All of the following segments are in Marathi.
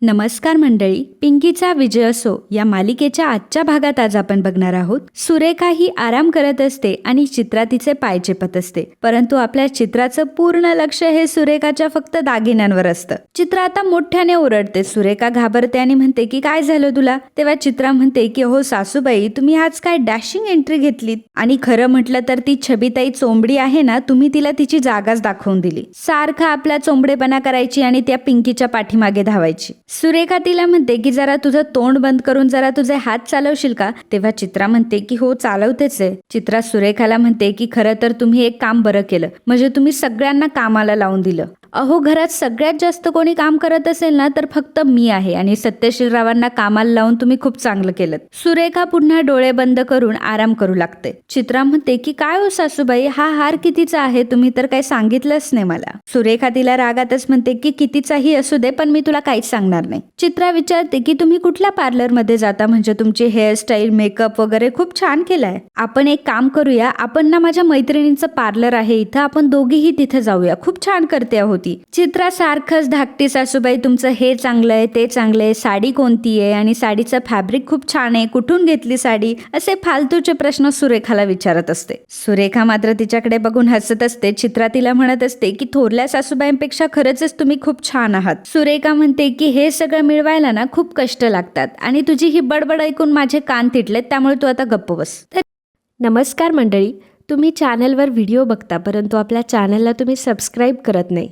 नमस्कार मंडळी, पिंकीचा विजय असो या मालिकेच्या आजच्या भागात आज आपण बघणार आहोत. सुरेखा ही आराम करत असते आणि चित्रा तिचे पाय चेपत असते, परंतु आपल्या चित्राचं पूर्ण लक्ष हे सुरेखाच्या फक्त दागिन्यांवर असतं. चित्रा आता मोठ्याने ओरडते. सुरेखा घाबरते आणि म्हणते की काय झालं तुला. तेव्हा चित्रा म्हणते की हो सासूबाई, तुम्ही आज काय डॅशिंग एंट्री घेतलीत. आणि खरं म्हटलं तर ती छबीताई चोंबडी आहे ना, तुम्ही तिला तिची जागाच दाखवून दिली. सारखा आपला चोंबडेपणा करायची आणि त्या पिंकीच्या पाठीमागे धावायची. सुरेखा तिला म्हणते की जरा तुझं तोंड बंद करून जरा तुझे हात चालवशील का. तेव्हा चित्रा म्हणते की हो चालवतेच आहे. चित्रा सुरेखाला म्हणते की खरं तर तुम्ही एक काम बरं केलं, म्हणजे तुम्ही सगळ्यांना कामाला लावून दिलं. अहो, घरात सगळ्यात जास्त कोणी काम करत असेल ना तर फक्त मी आहे, आणि सत्यशीलरावांना कामाला लावून तुम्ही खूप चांगलं केलं. सुरेखा पुन्हा डोळे बंद करून आराम करू लागते. चित्रा म्हणते की काय हो सासूबाई, हा हार कितीचा आहे, तुम्ही तर काही सांगितलंच नाही मला. सुरेखा तिला रागातच म्हणते की कितीचाही असू दे, पण मी तुला काहीच सांगणार नाही. चित्रा विचारते की तुम्ही कुठल्या पार्लर मध्ये जाता, म्हणजे तुमची हेअरस्टाईल मेकअप वगैरे खूप छान केलाय. आपण एक काम करूया, आपण ना माझ्या मैत्रिणींचं पार्लर आहे इथं, आपण दोघीही तिथे जाऊया, खूप छान करते आहोत. चित्रा सारखंच धाकटी सासूबाई, तुमचं हे चांगलं आहे ते चांगलं आहे, साडी कोणती आहे आणि साडीचं फॅब्रिक खूप छान आहे, कुठून घेतली साडी, असे फालतूचे प्रश्न सुरेखाला विचारत असते. सुरेखा मात्र तिच्याकडे बघून हसत असते. चित्रा तिला म्हणत असते की थोरल्या सासूबाईंपेक्षा खरंच तुम्ही खूप छान आहात. सुरेखा म्हणते की हे सगळं मिळवायला ना खूप कष्ट लागतात, आणि तुझी ही बडबड ऐकून माझे कान तिटलेत, त्यामुळे तू आता गप्प बस. नमस्कार मंडळी, तुम्ही चॅनलवर व्हिडिओ बघता, परंतु आपल्या चॅनलला तुम्ही सबस्क्राईब करत नाही.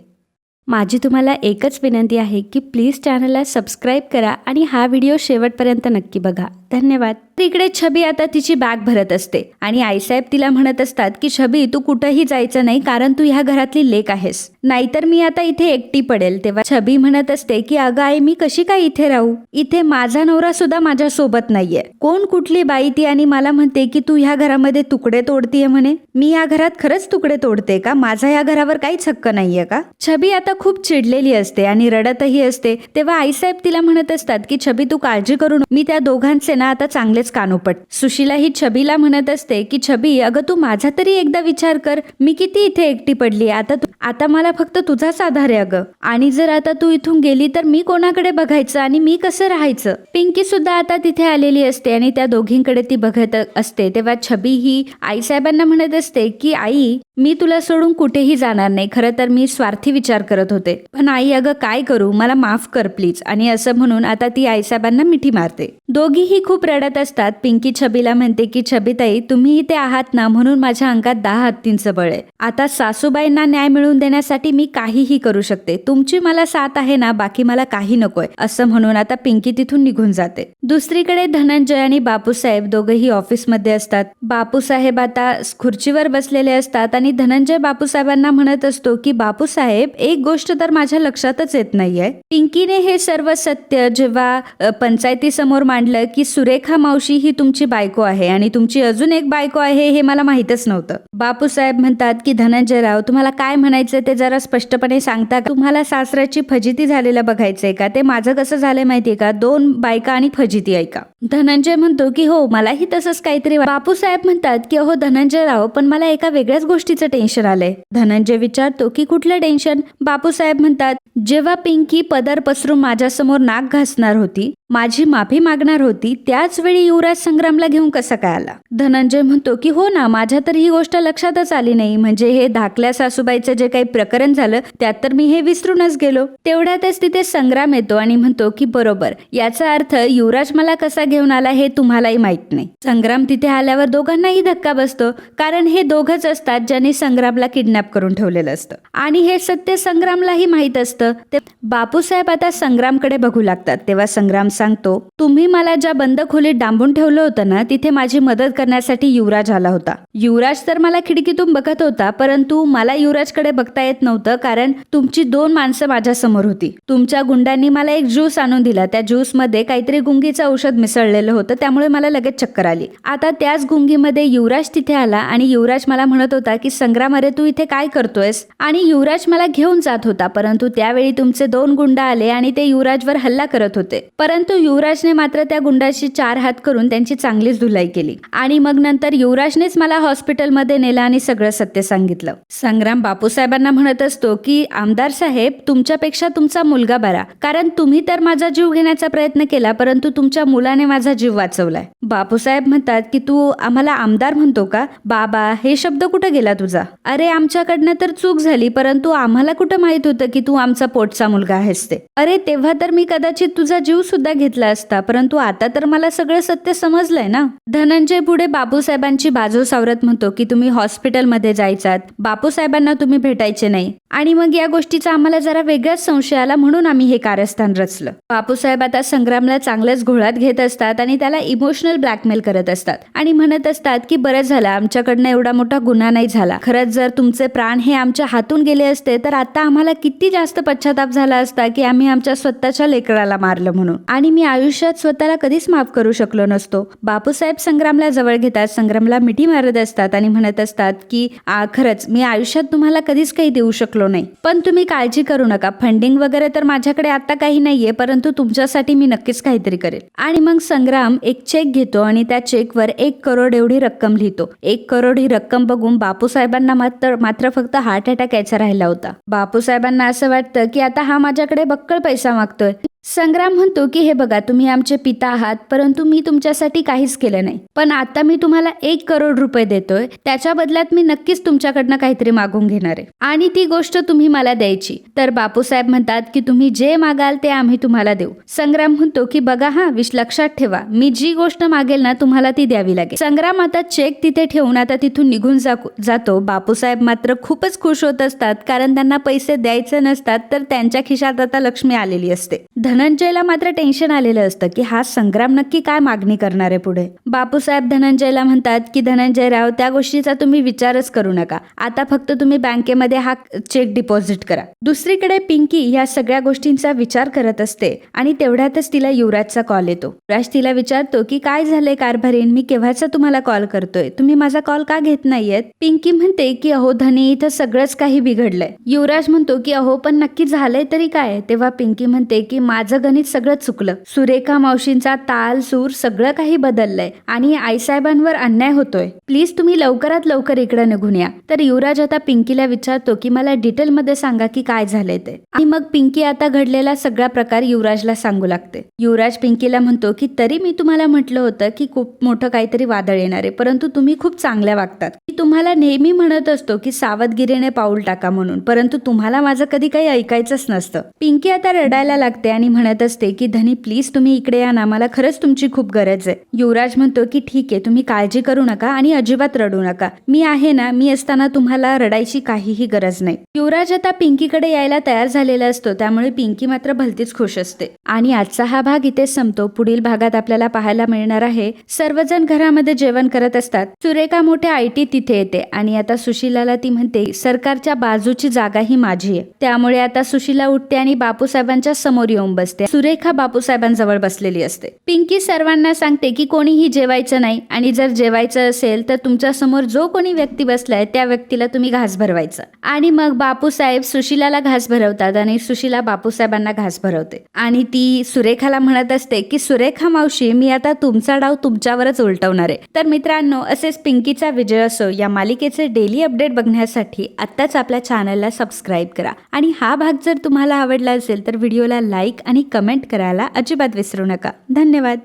माझी तुम्हाला एकच विनंती आहे की प्लीज चॅनलला सबस्क्राईब करा आणि हा व्हिडिओ शेवटपर्यंत नक्की बघा. धन्यवाद. इकडे छबी आता तिची बॅग भरत असते आणि आईसाहेब तिला म्हणत असतात की छबी, तू कुठेही जायचं नाही, कारण तू ह्या घरातली लेक आहेस, नाहीतर मी आता इथे एकटी पडेल. तेव्हा छबी म्हणत असते की अगं आई, मी कशी काय इथे राहू, इथे माझा नवरा सुद्धा माझ्या सोबत नाहीये. कोण कुठली बाई ती, आणि मला म्हणते की तू ह्या घरामध्ये तुकडे तोडतीये म्हणे. मी या घरात खरंच तुकडे तोडते का, माझा या घरावर काहीच हक्क नाहीये का. छबी आता खूप चिडलेली असते आणि रडतही असते. तेव्हा आईसाहेब तिला म्हणत असतात की छबी, तू काळजी करू नको, मी त्या दोघांचे ना आता चांगलेच कानोपट. सुशीला ही छबीला म्हणत असते की छबी, अगं तू माझा तरी एकदा विचार कर, मी किती इथे एकटी पडली. आता मला फक्त तुझाच आधार आहे अगं, आणि जर आता तू इथून गेली तर मी कोणाकडे बघायचं आणि मी कसं राहायचं. पिंकी सुद्धा आता तिथे आलेली असते आणि त्या दोघींकडे ती बघत असते. तेव्हा छबी ही आईसाहेबांना म्हणत असते की आई, मी तुला सोडून कुठेही जाणार नाही. खरं तर मी स्वार्थी विचार करत होते, पण आई अगं काय करू, मला माफ कर प्लीज. आणि असं म्हणून आता ती आईसाहेबांना मिठी मारते. दोघीही खूप रडत असतात. पिंकी छबीला म्हणते की छबीताई, तुम्ही इथे आहात ना, म्हणून माझ्या अंगात 10 हत्तींचं बळ आहे. आता सासूबाईंना न्याय मिळवून देण्यासाठी मी काहीही करू शकते. तुमची मला साथ आहे ना, बाकी मला काही नकोय. असं म्हणून आता पिंकी तिथून निघून जाते. दुसरीकडे धनंजय आणि बापूसाहेब दोघेही ऑफिसमध्ये असतात. बापूसाहेब आता खुर्चीवर बसलेले असतात आणि धनंजय बापूसाहेबांना म्हणत असतो की बापूसाहेब, एक गोष्ट तर माझ्या लक्षातच येत नाहीये. पिंकीने हे सर्व सत्य जेव्हा पंचायतीसमोर मांडलं की सुरेखा मावशी ही तुमची बायको आहे आणि तुमची अजून एक बायको आहे, हे मला माहितच नव्हतं. बापूसाहेब म्हणतात की धनंजयराव, तुम्हाला काय म्हणायचं ते जरा स्पष्टपणे सांगता का. तुम्हाला सासऱ्याची फजिती झालेलं बघायचंय का. ते माझं कसं झालंय माहितीये का, 2 बायका आणि फजिती ऐका. धनंजय म्हणतो की हो, मलाही तसंच काहीतरी. बापूसाहेब म्हणतात की हो धनंजयराव, पण मला एका वेगळ्याच गोष्टीचं टेन्शन आलंय. धनंजय विचारतो की कुठलं टेन्शन. बापूसाहेब म्हणतात, जेव्हा पिंकी पदर पसरून माझ्यासमोर नाक घासणार होती, माझी माफी मागणार होती, त्याच वेळी युवराज संग्रामला घेऊन कसा काय आला. धनंजय म्हणतो की हो ना, माझ्या तर ही गोष्ट लक्षातच आली नाही, म्हणजे हे धाकल्या सासूबाईचं जे काही प्रकरण झालं त्यात तर मी हे विसरूनच गेलो. तेवढ्यातच तिथे संग्राम येतो आणि म्हणतो की बरोबर, याचा अर्थ युवराज मला कसा घेऊन आला हे तुम्हालाही माहित नाही. संग्राम तिथे आल्यावर दोघांनाही धक्का बसतो, कारण हे दोघंच असतात ज्यांनी संग्रामला किडनॅप करून ठेवलेलं असतं, आणि हे सत्य संग्रामलाही माहित असतं. ते बापूसाहेब आता संग्रामकडे बघू लागतात. तेव्हा संग्राम सांगतो, तुम्ही मला ज्या बंद खोलीत डांबून ठेवलं होतं ना, तिथे माझी मदत करण्यासाठी युवराज आला होता. युवराज तर मला खिडकीतून बघत होता, परंतु मला युवराजकडे बघता येत नव्हतं, कारण तुमची 2 माणसं माझ्या समोर होती. तुमच्या गुंडांनी मला एक ज्यूस आणून दिला. त्या ज्यूस मध्ये काहीतरी गुंगीचं औषध मिसळलेलं होतं, त्यामुळे मला लगेच चक्कर आली. आता त्याच गुंगीमध्ये युवराज तिथे आला आणि युवराज मला म्हणत होता की संग्राम, अरे तू इथे काय करतोयस, आणि युवराज मला घेऊन जात होता, परंतु त्यावेळी तुमचे 2 गुंड आले आणि ते युवराजवर हल्ला करत होते. परंतु परंतु युवराजने मात्र त्या गुंडाशी 4 हात करून त्यांची चांगलीच धुलाई केली आणि मग नंतर युवराजनेच मला हॉस्पिटलमध्ये नेलं आणि सगळं सत्य सांगितलं. संग्राम बापूसाहेबांना म्हणत असतो की आमदार साहेब, तुमच्यापेक्षा तुमचा मुलगा बरा, कारण तुम्ही तर माझा जीव घेण्याचा प्रयत्न केला परंतु तुमच्या मुलाने माझा जीव वाचवलाय. बापूसाहेब म्हणतात की तू आम्हाला आमदार म्हणतो का? बाबा, हे शब्द कुठे गेला तुझा? अरे, आमच्याकडनं तर चूक झाली, परंतु आम्हाला कुठं माहित होतं की तू आमचा पोटचा मुलगा आहेस ते. अरे, तेव्हा तर मी कदाचित तुझा जीव सुद्धा घेतला असता, परंतु आता तर मला सगळं सत्य समजलंय ना. धनंजय पुढे बापूसाहेबांची बाजू सावरत म्हणतो की तुम्ही हॉस्पिटलमध्ये जायचात, बापूसाहेबांना तुम्ही भेटायचे नाही आणि मग या गोष्टीचा आम्हाला जरा वेगळाच संशय आला म्हणून आम्ही हे कारस्थान रचलं. बापूसाहेब आता संग्रामला चांगलंच घोळात घेत असतात आणि त्याला इमोशनल ब्लॅकमेल करत असतात आणि म्हणत असतात की बरं झालं आमच्याकडनं एवढा मोठा गुन्हा नाही झाला. खरंच जर तुमचे प्राण हे आमच्या हातून गेले असते तर आता आम्हाला किती जास्त पश्चाताप झाला असता की आम्ही आमच्या स्वतःच्या लेकराला मारलं म्हणून, आणि मी आयुष्यात स्वतःला कधीच माफ करू शकलो नसतो. बापूसाहेब संग्रामला जवळ घेतात, संग्रामला मिठी मारत असतात आणि म्हणत असतात की खरंच मी आयुष्यात तुम्हाला कधीच काही देऊ शकलो नाही, पण तुम्ही काळजी करू नका, फंडिंग वगैरे तर माझ्याकडे आता काही नाहीये, परंतु तुमच्यासाठी मी नक्कीच काहीतरी करेल. आणि मग संग्राम एक चेक घेतो आणि त्या चेकवर 1 करोड एवढी रक्कम लिहितो. 1 करोड ही रक्कम बघून बापूसाहेबांना मात्र फक्त हार्ट अटॅक यायचा राहिला होता. बापूसाहेबांना असं वाटतं की आता हा माझ्याकडे बक्कळ पैसा मागतोय. संग्राम म्हणतो की हे बघा, तुम्ही आमचे पिता आहात, परंतु मी तुमच्यासाठी काहीच केलं नाही, पण आता मी तुम्हाला 1 करोड रुपये देतोय, त्याच्या बदल्यात मी नक्कीच तुमच्याकडनं काहीतरी मागून घेणार आहे आणि ती गोष्ट तुम्ही मला द्यायची. तर बापूसाहेब म्हणतात की तुम्ही जे मागाल ते आम्ही तुम्हाला देऊ. संग्राम म्हणतो की बघा हा, लक्षात ठेवा, मी जी गोष्ट मागेल ना तुम्हाला ती द्यावी लागेल. संग्राम आता चेक तिथे ठेवून आता तिथून निघून जातो. बापूसाहेब मात्र खूपच खुश होत असतात, कारण त्यांना पैसे द्यायचे नसतात तर त्यांच्या खिशात आता लक्ष्मी आलेली असते. धनंजयला मात्र टेन्शन आलेलं असतं की हा संग्राम नक्की काय मागणी करणार आहे पुढे. बापूसाहेब धनंजयला म्हणतात की धनंजयराव, त्या गोष्टीचा तुम्ही विचारच करू नका, आता फक्त तुम्ही बँकेमध्ये हा चेक डिपॉझिट करा. दुसरीकडे पिंकी ह्या सगळ्या गोष्टींचा विचार करत असते आणि तेवढ्यातच तिला युवराजचा कॉल येतो. युवराज तिला विचारतो की काय झालंय कारभारीन, मी केव्हाचा तुम्हाला कॉल करतोय, तुम्ही माझा कॉल का घेत नाहीयेत? पिंकी म्हणते की अहो धनी, इथं सगळंच काही बिघडलंय. युवराज म्हणतो की अहो पण नक्की झालंय तरी काय? तेव्हा पिंकी म्हणते की माझं गणित सगळं चुकलं, सुरेखा मावशींचा ताल सूर सगळं काही बदललंय आणि आईसाहेबांवर अन्याय होतोय, प्लीज तुम्ही लवकरात लवकर इकडे निघून या. तर युवराज आता पिंकीला विचारतो की मला डिटेल मध्ये सांगा की काय झालंय ते, आणि मग पिंकी आता घडलेला सगळा प्रकार युवराजला सांगू लागते. युवराज पिंकीला म्हणतो की तरी मी तुम्हाला म्हटलं होतं की खूप मोठं काहीतरी वादळ येणार आहे, परंतु तुम्ही खूप चांगल्या वागतात. मी तुम्हाला नेहमी म्हणत असतो की सावधगिरीने पाऊल टाका म्हणून, परंतु तुम्हाला माझं कधी काही ऐकायचंच नसतं. पिंकी आता रडायला लागते आणि म्हणत असते की धनी प्लीज तुम्ही इकडे या ना, मला खरंच तुमची खूप गरज आहे. युवराज म्हणतो की ठीक आहे, तुम्ही काळजी करू नका आणि अजिबात रडू नका, मी आहे ना, मी असताना तुम्हाला रडायची काहीही गरज नाही. युवराज आता पिंकीकडे यायला तयार झालेला असतो, त्यामुळे पिंकी मात्र भलतीच खुश असते. आणि आजचा हा भाग इथेच संपतो. पुढील भागात आपल्याला पाहायला मिळणार आहे सर्वजण घरामध्ये जेवण करत असतात. सुरेखा मोठ्या IT तिथे येते आणि आता सुशीलाला ती म्हणते सरकारच्या बाजूची जागा ही माझी आहे. त्यामुळे आता सुशीला उठते आणि बापूसाहेबांच्या समोर येऊन बसते. सुरेखा बापूसाहेबांजवळ बसलेली असते. पिंकी सर्वांना सांगते की कोणीही जेवायचं नाही आणि जर जेवायचं असेल तर तुमच्या समोर जो कोणी व्यक्ती बसलाय त्या व्यक्तीला तुम्ही घास भरवायचं. आणि मग बापूसाहेब सुशीलाला घास भरवतात आणि सुशीला बापूसाहेबांना घास भरवते आणि ती सुरेखाला म्हणत असते की सुरेखा मावशी, मी आता तुमचा डाव तुमच्यावरच उलटवणार आहे. तर मित्रांनो, असेच पिंकीचा विजय असो या मालिकेचे डेली अपडेट बघण्यासाठी आत्ताच आपल्या चॅनलला सबस्क्राईब करा आणि हा भाग जर तुम्हाला आवडला असेल तर व्हिडिओला लाईक आणि कमेंट करायला अजिबात विसरू नका. धन्यवाद.